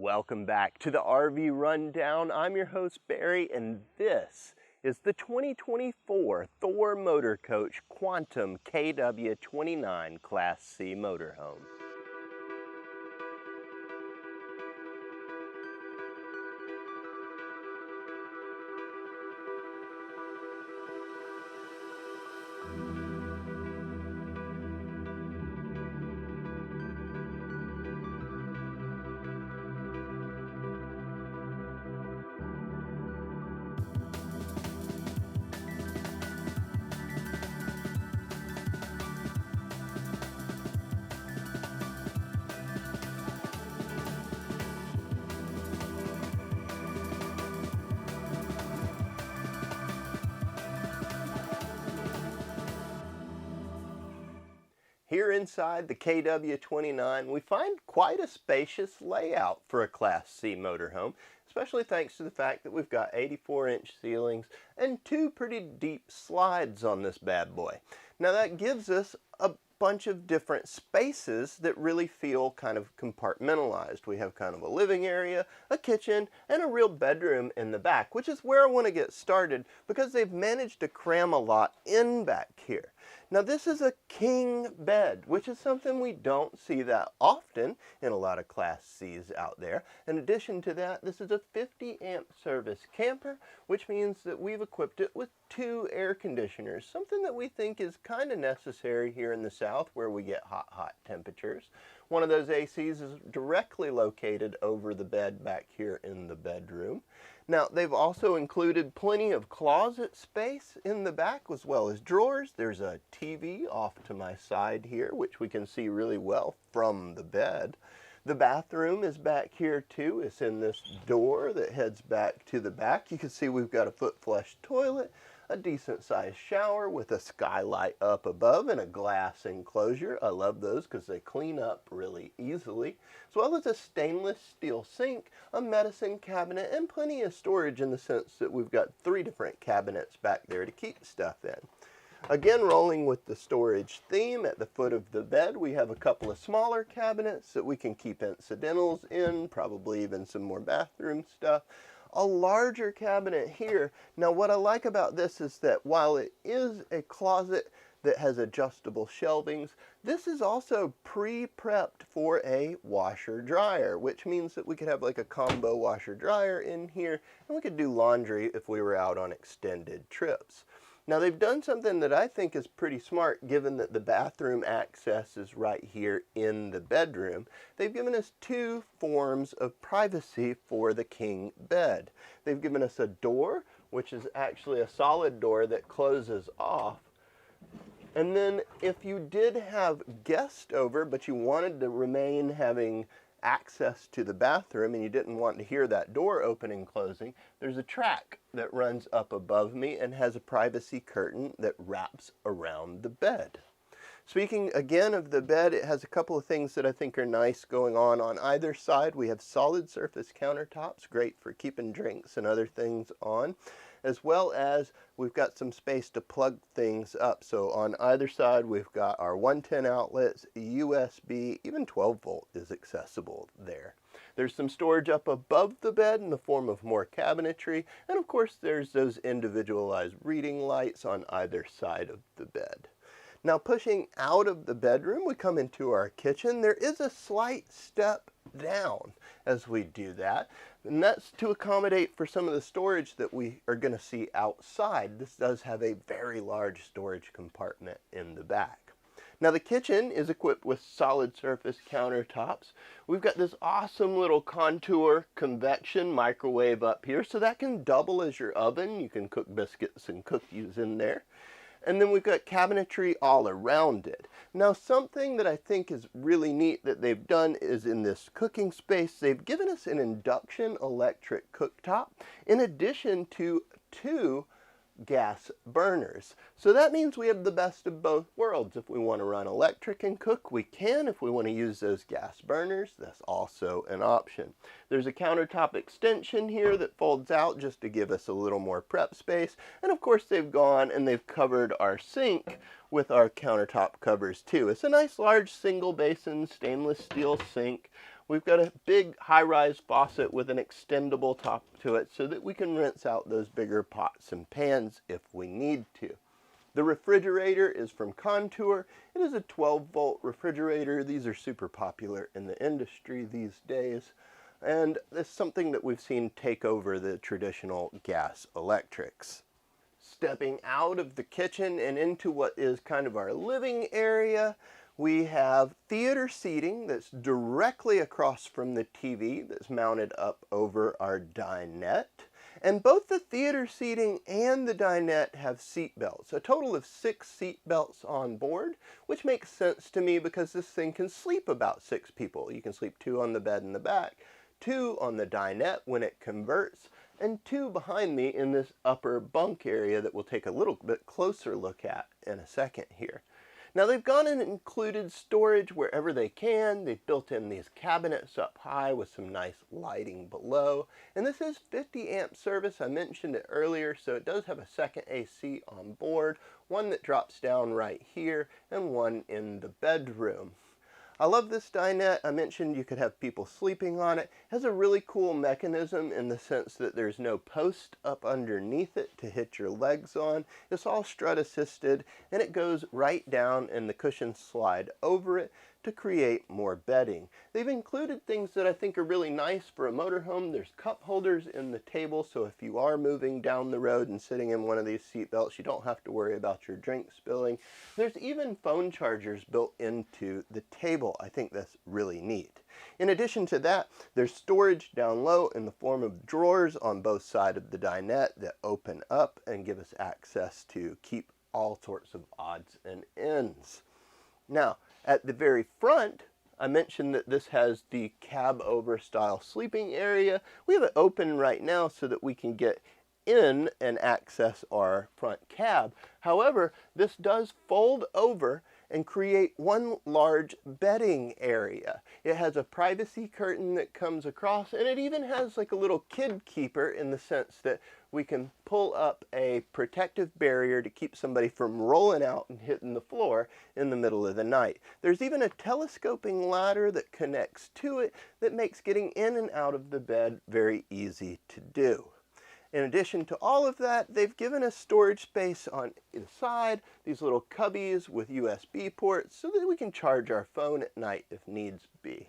Welcome back to the RV Rundown. I'm your host Barry, and this is the 2024 Thor Motor Coach Quantum KW29 Class C motorhome. Here inside the KW29, we find quite a spacious layout for a Class C motorhome, especially thanks to the fact that we've got 84-inch ceilings and two pretty deep slides on this bad boy. Now that gives us a bunch of different spaces that really feel kind of compartmentalized. We have kind of a living area, a kitchen, and a real bedroom in the back, which is where I want to get started because they've managed to cram a lot in back here. Now this is a king bed, which is something we don't see that often in a lot of Class C's out there. In addition to that, this is a 50 amp service camper, which means that we've equipped it with two air conditioners, something that we think is kind of necessary here in the South where we get hot temperatures. One of those ACs is directly located over the bed back here in the bedroom. Now, they've also included plenty of closet space in the back as well as drawers. There's a TV off to my side here, which we can see really well from the bed. The bathroom is back here too. It's in this door that heads back to the back. You can see we've got a foot flush toilet, a decent sized shower with a skylight up above and a glass enclosure. I love those because they clean up really easily, as well as a stainless steel sink, a medicine cabinet, and plenty of storage in the sense that we've got 3 different cabinets back there to keep stuff in. Again, rolling with the storage theme, at the foot of the bed we have a couple of smaller cabinets that we can keep incidentals in, probably even some more bathroom stuff. A larger cabinet here. Now what I like about this is that while it is a closet that has adjustable shelvings, this is also pre-prepped for a washer dryer, which means that we could have like a combo washer dryer in here and we could do laundry if we were out on extended trips. Now they've done something that I think is pretty smart given that the bathroom access is right here in the bedroom. They've given us 2 forms of privacy for the king bed. They've given us a door, which is actually a solid door that closes off. And then if you did have guests over but you wanted to remain having access to the bathroom and you didn't want to hear that door opening and closing, there's a track that runs up above me and has a privacy curtain that wraps around the bed. Speaking again of the bed, it has a couple of things that I think are nice going on either side. We have solid surface countertops, great for keeping drinks and other things on, as well as we've got some space to plug things up. So on either side we've got our 110 outlets, USB, even 12 volt is accessible there. There's some storage up above the bed in the form of more cabinetry, and of course there's those individualized reading lights on either side of the bed. Now pushing out of the bedroom, we come into our kitchen. There is a slight step down as we do that, and that's to accommodate for some of the storage that we are going to see outside. This does have a very large storage compartment in the back. Now the kitchen is equipped with solid surface countertops. We've got this awesome little contour convection microwave up here, so that can double as your oven. You can cook biscuits and cookies in there. And then we've got cabinetry all around it. Now something that I think is really neat that they've done is in this cooking space, they've given us an induction electric cooktop in addition to 2 gas burners. So that means we have the best of both worlds. If we want to run electric and cook, we can. If we want to use those gas burners, that's also an option. There's a countertop extension here that folds out just to give us a little more prep space. And of course they've gone and they've covered our sink with our countertop covers too. It's a nice large single basin stainless steel sink We've got a big high-rise faucet with an extendable top to it so that we can rinse out those bigger pots and pans if we need to. The refrigerator is from Contour. It is a 12-volt refrigerator. These are super popular in the industry these days, and it's something that we've seen take over the traditional gas electrics. Stepping out of the kitchen and into what is kind of our living area, we have theater seating that's directly across from the TV that's mounted up over our dinette. And both the theater seating and the dinette have seat belts, a total of 6 seat belts on board, which makes sense to me because this thing can sleep about 6 people. You can sleep 2 on the bed in the back, 2 on the dinette when it converts, and 2 behind me in this upper bunk area that we'll take a little bit closer look at in a second here. Now they've gone and included storage wherever they can. They've built in these cabinets up high with some nice lighting below. And this is 50 amp service. I mentioned it earlier, so it does have a second AC on board, one that drops down right here and one in the bedroom. I love this dinette. I mentioned you could have people sleeping on it. It has a really cool mechanism in the sense that there's no post up underneath it to hit your legs on. It's all strut assisted, and it goes right down and the cushions slide over it to create more bedding. They've included things that I think are really nice for a motorhome. There's cup holders in the table, so if you are moving down the road and sitting in one of these seat belts, you don't have to worry about your drink spilling. There's even phone chargers built into the table. I think that's really neat. In addition to that, there's storage down low in the form of drawers on both sides of the dinette that open up and give us access to keep all sorts of odds and ends. Now, at the very front, I mentioned that this has the cab-over style sleeping area. We have it open right now so that we can get in and access our front cab. However, this does fold over and create one large bedding area. It has a privacy curtain that comes across, and it even has like a little kid keeper in the sense that we can pull up a protective barrier to keep somebody from rolling out and hitting the floor in the middle of the night. There's even a telescoping ladder that connects to it that makes getting in and out of the bed very easy to do. In addition to all of that, they've given us storage space on the side, these little cubbies with USB ports so that we can charge our phone at night if needs be.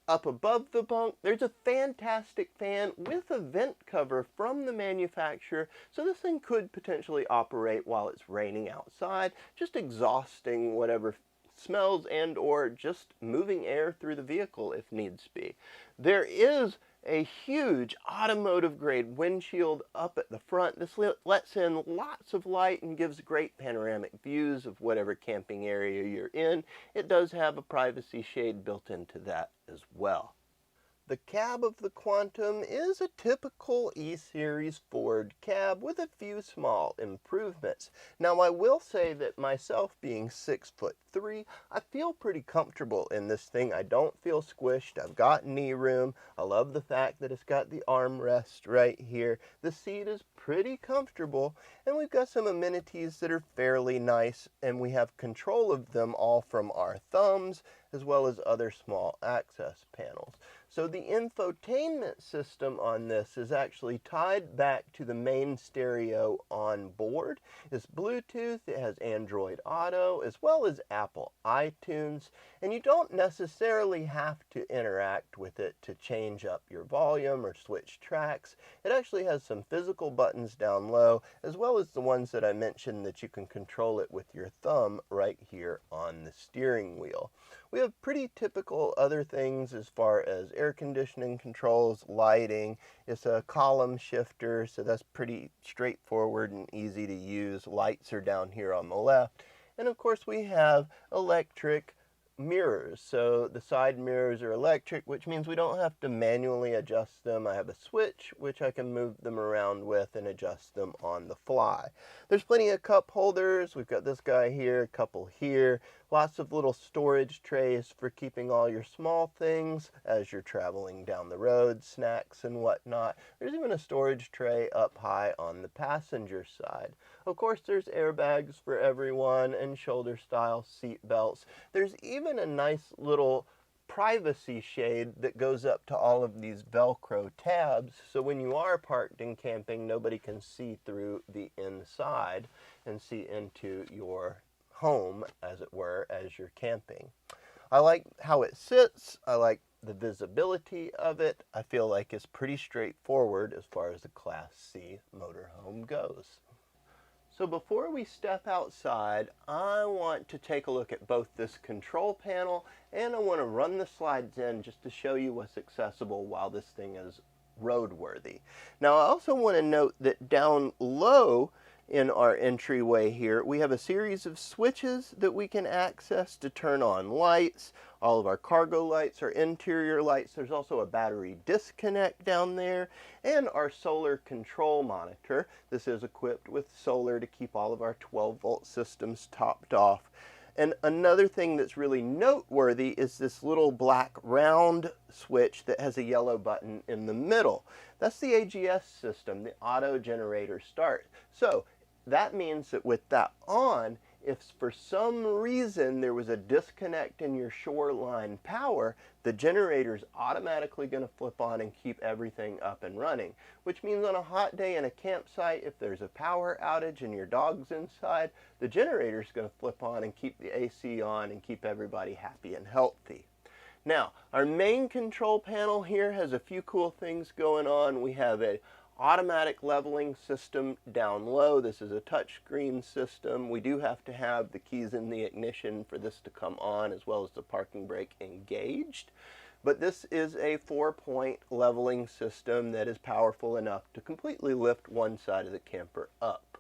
Up above the bunk, there's a fantastic fan with a vent cover from the manufacturer, so this thing could potentially operate while it's raining outside, just exhausting whatever smells and or just moving air through the vehicle if needs be. There is a huge automotive grade windshield up at the front. This lets in lots of light and gives great panoramic views of whatever camping area you're in. It does have a privacy shade built into that as well. The cab of the Quantum is a typical E-Series Ford cab with a few small improvements. Now I will say that myself being 6'3", I feel pretty comfortable in this thing. I don't feel squished. I've got knee room. I love the fact that it's got the armrest right here. The seat is pretty comfortable, and we've got some amenities that are fairly nice, and we have control of them all from our thumbs as well as other small access panels. So the infotainment system on this is actually tied back to the main stereo on board. It's Bluetooth, it has Android Auto, as well as Apple iTunes, and you don't necessarily have to interact with it to change up your volume or switch tracks. It actually has some physical buttons down low, as well as the ones that I mentioned that you can control it with your thumb right here on the steering wheel. We have pretty typical other things as far as air conditioning controls, lighting. It's a column shifter, so that's pretty straightforward and easy to use. Lights are down here on the left. And of course we have electric mirrors. So the side mirrors are electric, which means we don't have to manually adjust them. I have a switch which I can move them around with and adjust them on the fly. There's plenty of cup holders. We've got this guy here, a couple here, lots of little storage trays for keeping all your small things as you're traveling down the road, snacks and whatnot. There's even a storage tray up high on the passenger side. Of course, there's airbags for everyone and shoulder style seat belts. There's even a nice little privacy shade that goes up to all of these Velcro tabs, so when you are parked and camping, nobody can see through the inside and see into your home, as it were, as you're camping. I like how it sits. I like the visibility of it. I feel like it's pretty straightforward as far as the Class C motorhome goes. So before we step outside, I want to take a look at both this control panel and I want to run the slides in just to show you what's accessible while this thing is roadworthy. Now I also want to note that down low in our entryway here, we have a series of switches that we can access to turn on lights. All of our cargo lights are interior lights. There's also a battery disconnect down there and our solar control monitor. This is equipped with solar to keep all of our 12-volt systems topped off. And another thing that's really noteworthy is this little black round switch that has a yellow button in the middle. That's the AGS system, the auto generator start. So that means that with that on, if for some reason there was a disconnect in your shoreline power, the generator's automatically going to flip on and keep everything up and running. Which means on a hot day in a campsite, if there's a power outage and your dog's inside, the generator's going to flip on and keep the AC on and keep everybody happy and healthy. Now, our main control panel here has a few cool things going on. We have a automatic leveling system down low. This is a touchscreen system. We do have to have the keys in the ignition for this to come on, as well as the parking brake engaged. But this is a 4-point leveling system that is powerful enough to completely lift one side of the camper up.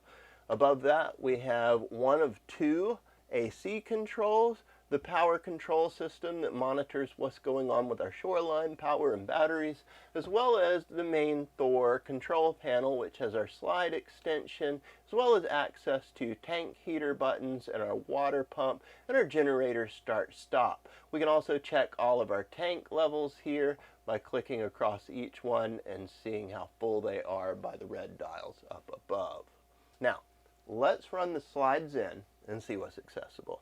Above that, we have one of two AC controls. The power control system that monitors what's going on with our shoreline power and batteries, as well as the main Thor control panel, which has our slide extension, as well as access to tank heater buttons and our water pump and our generator start-stop. We can also check all of our tank levels here by clicking across each one and seeing how full they are by the red dials up above. Now, let's run the slides in and see what's accessible.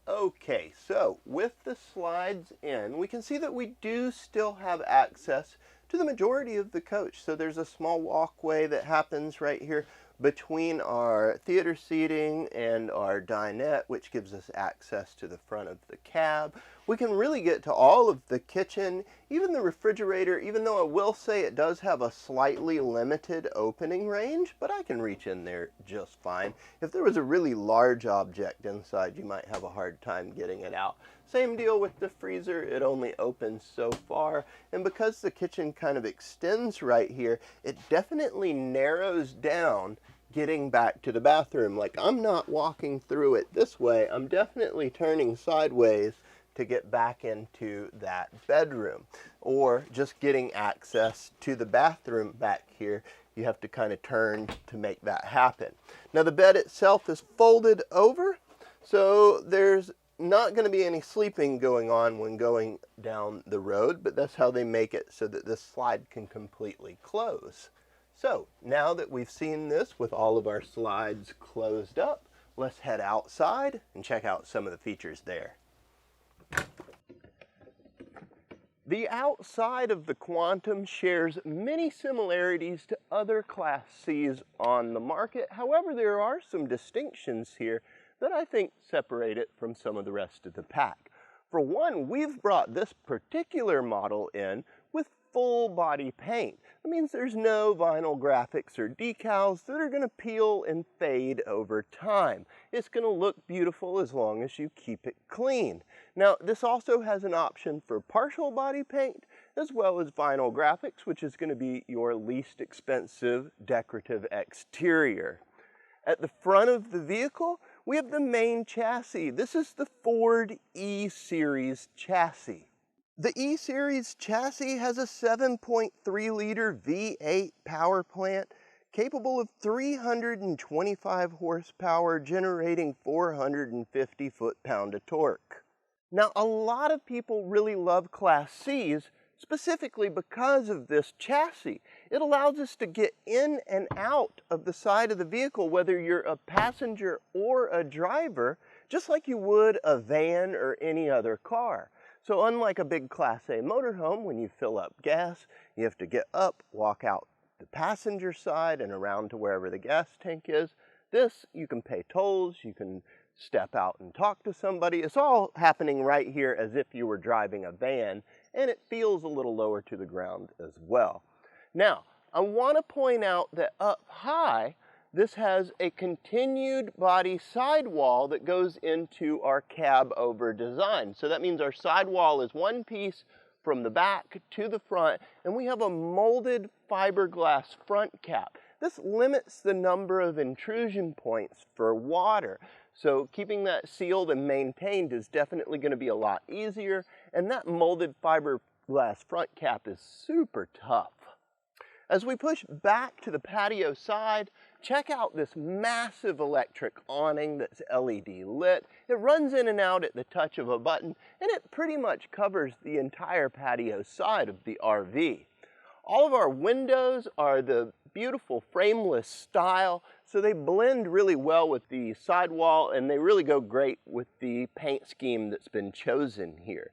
Okay, so with the slides in, we can see that we do still have access to the majority of the coach. So there's a small walkway that happens right here between our theater seating and our dinette, which gives us access to the front of the cab. We can really get to all of the kitchen, even the refrigerator, even though I will say it does have a slightly limited opening range, but I can reach in there just fine. If there was a really large object inside, you might have a hard time getting it out. Same deal with the freezer, it only opens so far, and because the kitchen kind of extends right here, it definitely narrows down getting back to the bathroom. Like, I'm not walking through it this way, I'm definitely turning sideways to get back into that bedroom, or just getting access to the bathroom back here. You have to kind of turn to make that happen. Now the bed itself is folded over, so there's not going to be any sleeping going on when going down the road, but that's how they make it so that this slide can completely close. So now that we've seen this with all of our slides closed up, let's head outside and check out some of the features there. The outside of the Quantum shares many similarities to other Class Cs on the market. However, there are some distinctions here that I think separate it from some of the rest of the pack. For one, we've brought this particular model in with full body paint. That means there's no vinyl graphics or decals that are going to peel and fade over time. It's going to look beautiful as long as you keep it clean. Now, this also has an option for partial body paint as well as vinyl graphics, which is going to be your least expensive decorative exterior. At the front of the vehicle, we have the main chassis. This is the Ford E-Series chassis. The E-Series chassis has a 7.3-liter V8 power plant capable of 325 horsepower, generating 450 foot-pound of torque. Now, a lot of people really love Class Cs specifically because of this chassis. It allows us to get in and out of the side of the vehicle, whether you're a passenger or a driver, just like you would a van or any other car. So unlike a big Class A motorhome, when you fill up gas, you have to get up, walk out the passenger side and around to wherever the gas tank is. This, you can pay tolls, you can step out and talk to somebody. It's all happening right here as if you were driving a van, and it feels a little lower to the ground as well. Now, I want to point out that up high, this has a continued body sidewall that goes into our cab over design. So that means our sidewall is one piece from the back to the front, and we have a molded fiberglass front cap. This limits the number of intrusion points for water. So keeping that sealed and maintained is definitely going to be a lot easier, and that molded fiberglass front cap is super tough. As we push back to the patio side, check out this massive electric awning that's LED lit. It runs in and out at the touch of a button, and it pretty much covers the entire patio side of the RV. All of our windows are the beautiful frameless style, so they blend really well with the sidewall, and they really go great with the paint scheme that's been chosen here.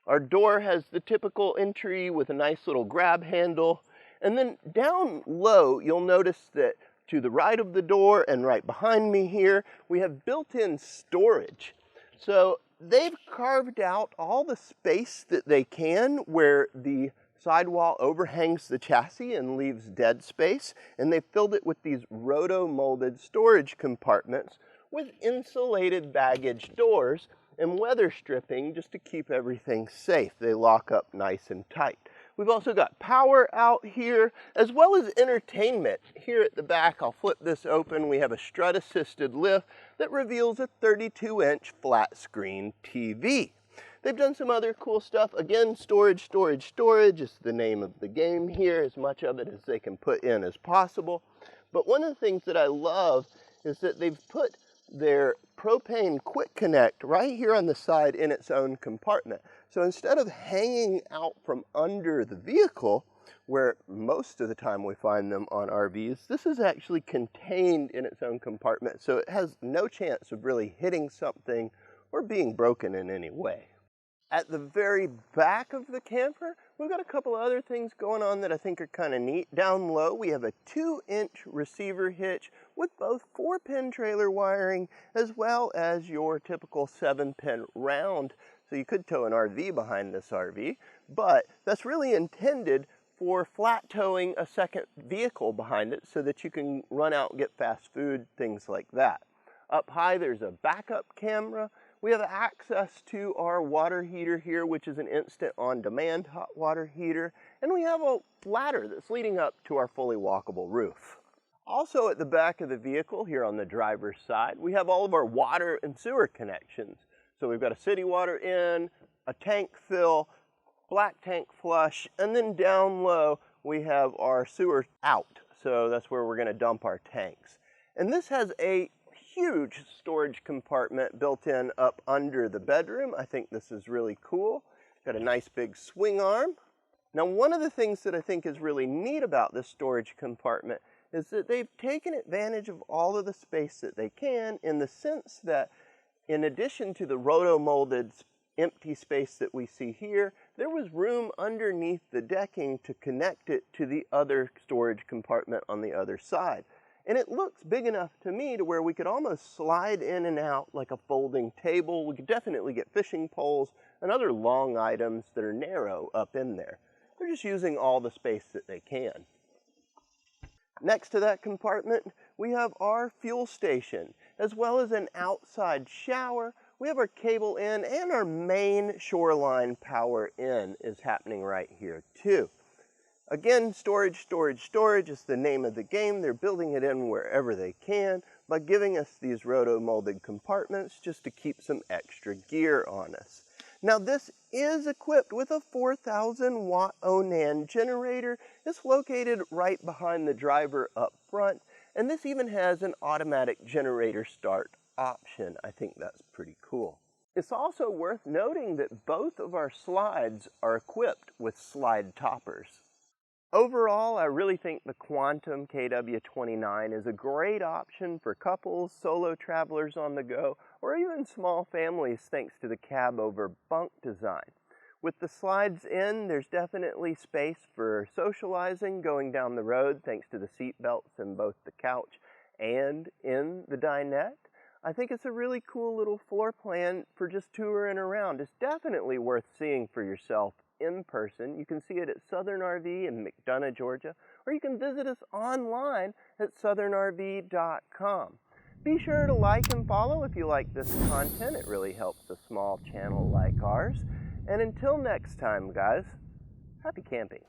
Our door has the typical entry with a nice little grab handle. And then down low, you'll notice that to the right of the door and right behind me here, we have built-in storage. So they've carved out all the space that they can where the sidewall overhangs the chassis and leaves dead space, and they've filled it with these roto-molded storage compartments with insulated baggage doors and weather stripping just to keep everything safe. They lock up nice and tight. We've also got power out here, as well as entertainment. Here at the back, I'll flip this open. We have a strut-assisted lift that reveals a 32-inch flat-screen TV. They've done some other cool stuff. Again, storage, storage, storage is the name of the game here, as much of it as they can put in as possible. But one of the things that I love is that they've put their propane quick connect right here on the side in its own compartment. So instead of hanging out from under the vehicle, where most of the time we find them on RVs, this is actually contained in its own compartment, so it has no chance of really hitting something or being broken in any way. At the very back of the camper, we've got a couple other things going on that I think are kind of neat. Down low, we have a 2-inch receiver hitch with both 4-pin trailer wiring as well as your typical 7-pin round. So you could tow an RV behind this RV, but that's really intended for flat towing a second vehicle behind it so that you can run out and get fast food, things like that. Up high, there's a backup camera. We have access to our water heater here, which is an instant on-demand hot water heater. And we have a ladder that's leading up to our fully walkable roof. Also at the back of the vehicle here on the driver's side, we have all of our water and sewer connections. So we've got a city water in, a tank fill, black tank flush, and then down low we have our sewer out. So that's where we're going to dump our tanks. And this has a huge storage compartment built in up under the bedroom. I think this is really cool. Got a nice big swing arm. Now, one of the things that I think is really neat about this storage compartment is that they've taken advantage of all of the space that they can, in the sense that in addition to the roto-molded empty space that we see here, there was room underneath the decking to connect it to the other storage compartment on the other side. And it looks big enough to me to where we could almost slide in and out like a folding table. We could definitely get fishing poles and other long items that are narrow up in there. They're just using all the space that they can. Next to that compartment, we have our fuel station, as well as an outside shower. We have our cable in, and our main shoreline power in is happening right here too. Again, storage, storage, storage is the name of the game. They're building it in wherever they can by giving us these roto-molded compartments just to keep some extra gear on us. Now, this is equipped with a 4,000 watt Onan generator. It's located right behind the driver up front, and this even has an automatic generator start option. I think that's pretty cool. It's also worth noting that both of our slides are equipped with slide toppers. Overall, I really think the Quantum KW29 is a great option for couples, solo travelers on the go, or even small families thanks to the cab over bunk design. With the slides in, there's definitely space for socializing going down the road thanks to the seat belts in both the couch and in the dinette. I think it's a really cool little floor plan for just touring around. It's definitely worth seeing for yourself in person. You can see it at Southern RV in McDonough, Georgia, or you can visit us online at southernrv.com. Be sure to like and follow if you like this content. It really helps a small channel like ours. And until next time, guys, happy camping.